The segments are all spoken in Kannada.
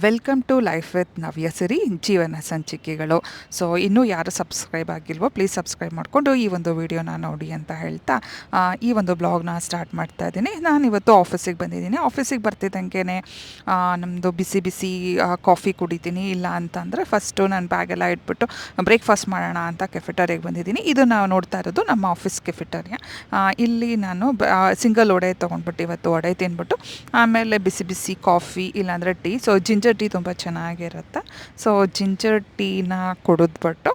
ವೆಲ್ಕಮ್ ಟು ಲೈಫ್ ವಿತ್ ನವ್ಯ ಸಿರಿ ಜೀವನ ಸಂಚಿಕೆಗಳು. ಸೊ ಇನ್ನೂ ಯಾರು ಸಬ್ಸ್ಕ್ರೈಬ್ ಆಗಿಲ್ವೋ ಪ್ಲೀಸ್ ಸಬ್ಸ್ಕ್ರೈಬ್ ಮಾಡಿಕೊಂಡು ಈ ಒಂದು ವಿಡಿಯೋನ ನೋಡಿ ಅಂತ ಹೇಳ್ತಾ ಈ ಒಂದು ಬ್ಲಾಗ್ನ ಸ್ಟಾರ್ಟ್ ಮಾಡ್ತಾ ಇದ್ದೀನಿ. ನಾನು ಇವತ್ತು ಆಫೀಸಿಗೆ ಬಂದಿದ್ದೀನಿ. ಆಫೀಸಿಗೆ ಬರ್ತಿದ್ದಂಗೆ ನಮ್ಮದು ಬಿಸಿ ಬಿಸಿ ಕಾಫಿ ಕುಡಿತೀನಿ. ಇಲ್ಲ ಅಂತಂದರೆ ಫಸ್ಟು ನಾನು ಬ್ಯಾಗೆಲ್ಲ ಇಟ್ಬಿಟ್ಟು ಬ್ರೇಕ್ಫಾಸ್ಟ್ ಮಾಡೋಣ ಅಂತ ಕೆಫೆಟೇರಿಯಾಗೆ ಬಂದಿದ್ದೀನಿ. ಇದು ನಾವು ನೋಡ್ತಾ ಇರೋದು ನಮ್ಮ ಆಫೀಸ್ ಕೆಫೆಟೇರಿಯಾ. ಇಲ್ಲಿ ನಾನು ಸಿಂಗಲ್ ವಡೆ ತೊಗೊಂಡ್ಬಿಟ್ಟು ಇವತ್ತು ವಡೆ ತಿಂದ್ಬಿಟ್ಟು ಆಮೇಲೆ ಬಿಸಿ ಬಿಸಿ ಕಾಫಿ ಇಲ್ಲಾಂದರೆ ಟೀ. ಸೊ ಜಿಂಜರ್ ಟೀ ತುಂಬ ಚೆನ್ನಾಗಿರುತ್ತೆ. ಸೊ ಜಿಂಜರ್ ಟೀನ ಕುಡಿದ್ಬಿಟ್ಟು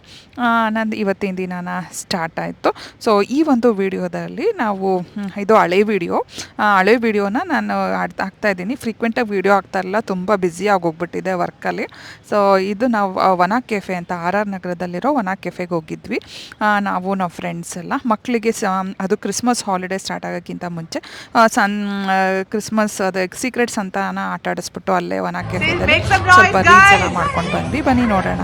ನಂದು ಇವತ್ತಿನ ದಿನಾನ ಸ್ಟಾರ್ಟ್ ಆಯಿತು. ಸೊ ಈ ಒಂದು ವಿಡಿಯೋದಲ್ಲಿ ನಾವು ಇದು ಹಳೆ ವಿಡಿಯೋನ ನಾನು ಹಾಕ್ತಾಯಿದ್ದೀನಿ. ಫ್ರೀಕ್ವೆಂಟಾಗಿ ವಿಡಿಯೋ ಆಗ್ತಾಯಿರಲ್ಲ, ತುಂಬ ಬ್ಯುಸಿ ಆಗೋಗ್ಬಿಟ್ಟಿದೆ ವರ್ಕಲ್ಲಿ. ಸೊ ಇದು ನಾವು ವನ ಕೆಫೆ ಅಂತ RR ನಗರದಲ್ಲಿರೋ ವನ ಕೆಫೆಗೆ ಹೋಗಿದ್ವಿ ನಾವು ನಾವು ಫ್ರೆಂಡ್ಸ್ ಎಲ್ಲ. ಮಕ್ಕಳಿಗೆ ಅದು ಕ್ರಿಸ್ಮಸ್ ಹಾಲಿಡೇ ಸ್ಟಾರ್ಟ್ ಆಗೋಕ್ಕಿಂತ ಮುಂಚೆ ಕ್ರಿಸ್ಮಸ್ ಅದು ಸೀಕ್ರೆಟ್ ಸಂತಾನ ಆಟ ಆಡಿಸ್ಬಿಟ್ಟು ಅಲ್ಲೇ ವನ ಕೆಫೆದಲ್ಲಿ ಸ್ವಲ್ಪ ರೀಲ್ಸ್ ಎಲ್ಲ ಮಾಡ್ಕೊಂಡು ಬಂದ್ವಿ. ಬನ್ನಿ ನೋಡೋಣ.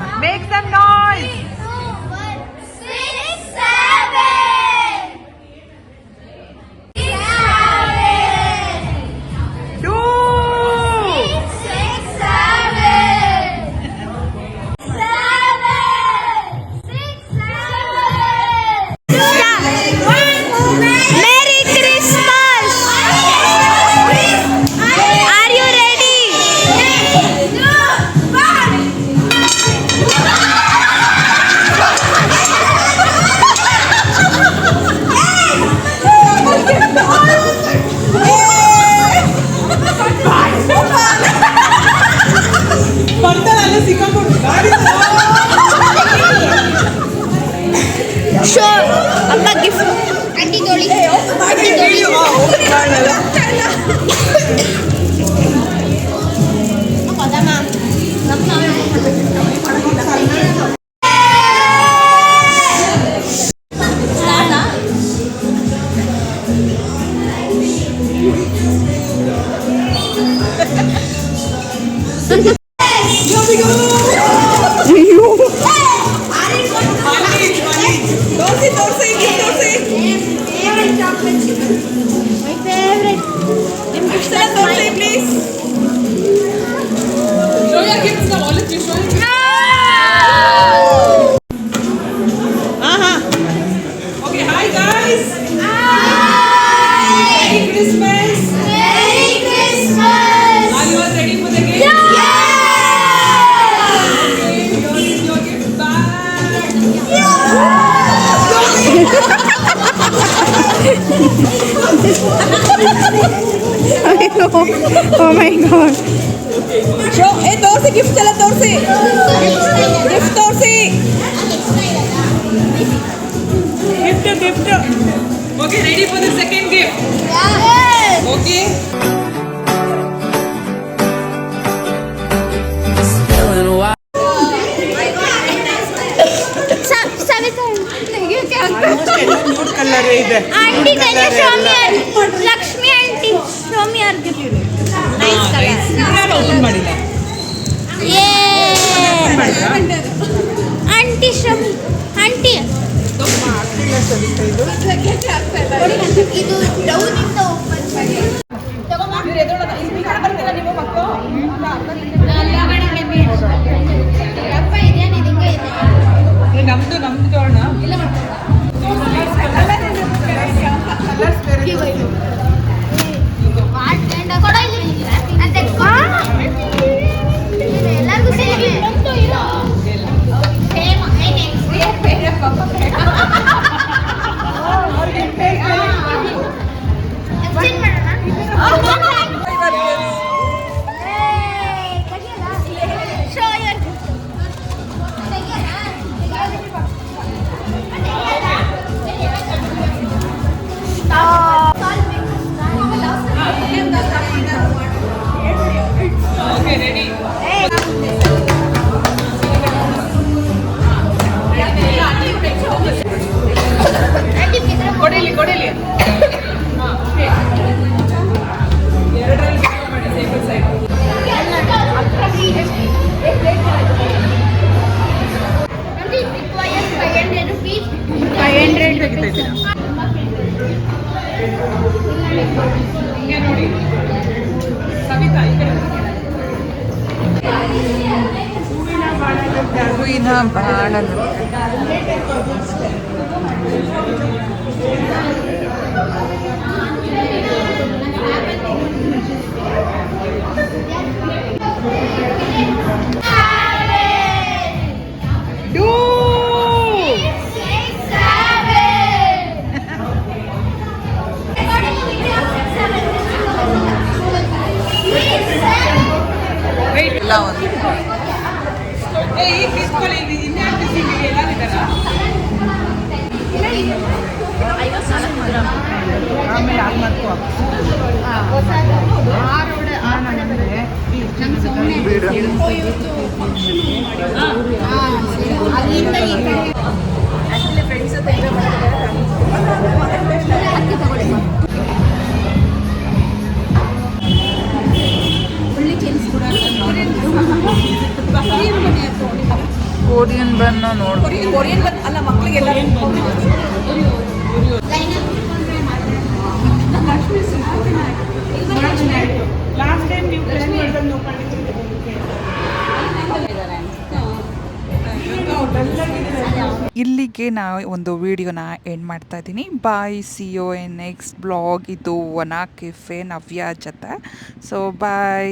Oh my god. Show ತೋರಿಸಿ ಗಿಫ್ಟ್ ಎಲ್ಲ ತೋರಿಸಿ. ಗಿಫ್ಟ್ ತೋರಿಸಿ. Gift. Okay, ready for the second gift? Yes. Okay. Aunty, can you show me Lakshmi aunty? Show me her gift. Nice color. Yeah. Aunty, show me. Aunty. ಇದು ಡೌನ್ ಇಂದ ಓಪನ್ ಮಾಡಿ. ನಮ್ದು ತೋರಣ ಇಲ್ಲ ಎಲ್ಲರಿಗೂ ಸೇರಿ ಹೂವಿನ ಭಾಳ ಎಲ್ಲ ಒಂದು ಈಗ ಕಿಸ್ಕೊಳ್ಳಿ, ಇನ್ಯಾಕೆ ಎಲ್ಲರಿದ್ದಾರಾ? ಆಮೇಲೆ ಅದು ಮಾಡ್ಕೋ ಕೋರಿಯನ್ ಬನ್ನು ನೋಡಿ. ಕೊರಿಯನ್ ಅಲ್ಲ, ಮಕ್ಕಳಿಗೆಲ್ಲ ಲಾಸ್ಟ್ ಟೈಮ್ ನೀವು ಟೆಸ್ಟ್ ಮಾಡಿದ್ದು ಇಲ್ಲಿಗೆ ನಾ ಒಂದು ವಿಡಿಯೋನ ಎಂಡ್ ಮಾಡ್ತಾ ಇದ್ದೀನಿ. Bye, see you in next blog. ಇದು ವನ ಕೆಫೆ ನವ್ಯ ಜೊತೆ. ಸೊ ಬಾಯ್.